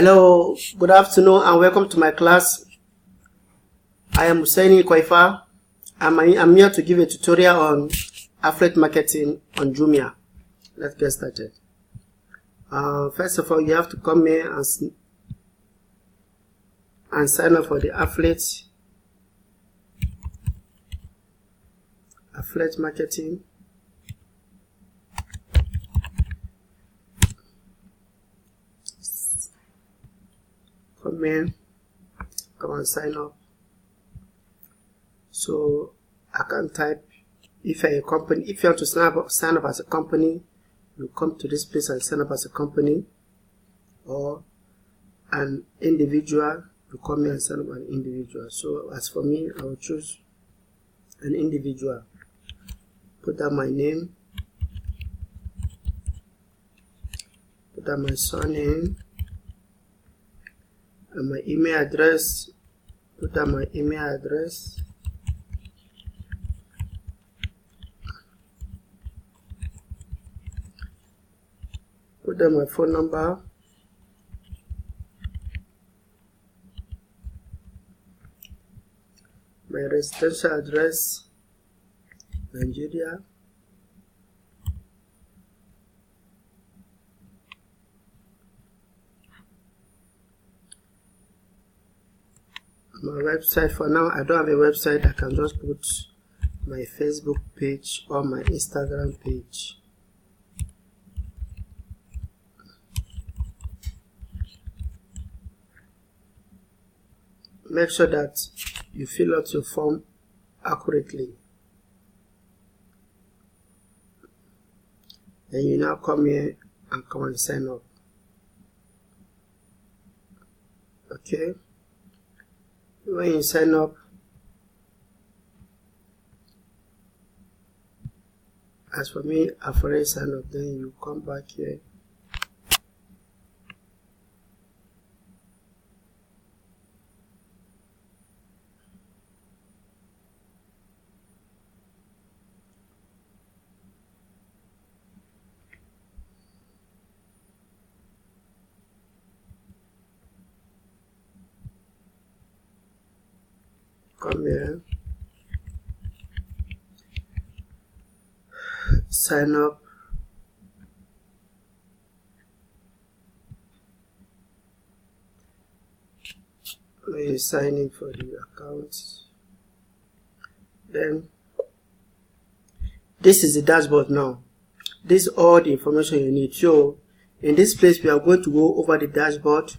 Hello, good afternoon and welcome to my class. I am Husseini Kwaifa. I'm here to give a tutorial on affiliate marketing on Jumia. Let's get started. First of all, you have to come here and sign up for the affiliate marketing. Come here, come and sign up. So I can type, if you're a company, if you want to sign up as a company, you come to this place and sign up as a company, or an individual, you come here and sign up an individual. So as for me, I will choose an individual. Put down my name, put down my surname, and my email address. Put down my email address. Put down my phone number. My residential address, Nigeria. My website. For now, I don't have a website. I can just put my Facebook page or my Instagram page. Make sure that you fill out your form accurately. Then you now come here and come and sign up. Okay. When you sign up, as for me, I've already signed up. Then you come back here. Come here, sign up, when you sign in for the account, then this is the dashboard now. This is all the information you need. So in this place, we are going to go over the dashboard,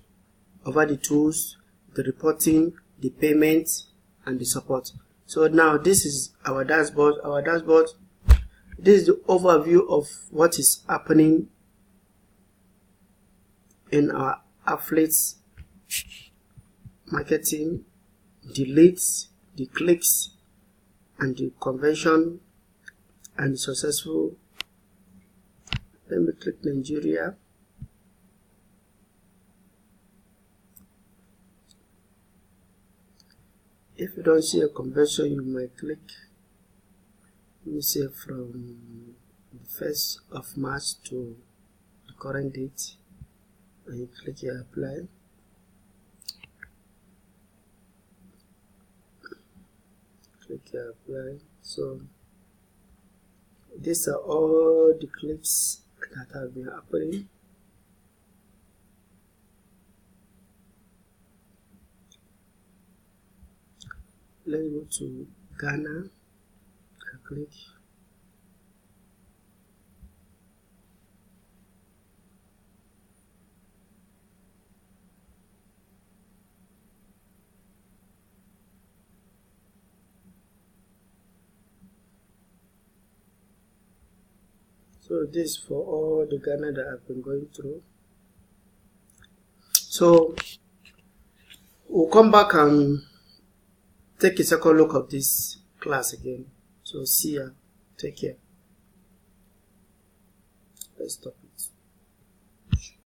over the tools, the reporting, the payments, and the support. So now this is our dashboard. This is the overview of what is happening in our affiliates marketing, the leads, the clicks, and the conversion, and the successful. Let me click Nigeria. If you don't see a conversion, you might click, let me say, from the 1st of March to the current date, and you click here, apply. Click here, apply. So these are all the clicks that have been happening. Let's go to Ghana and click. So this for all the Ghana that I've been going through. So we'll come back and take a second look at this class again. So see ya. Take care. Let's stop.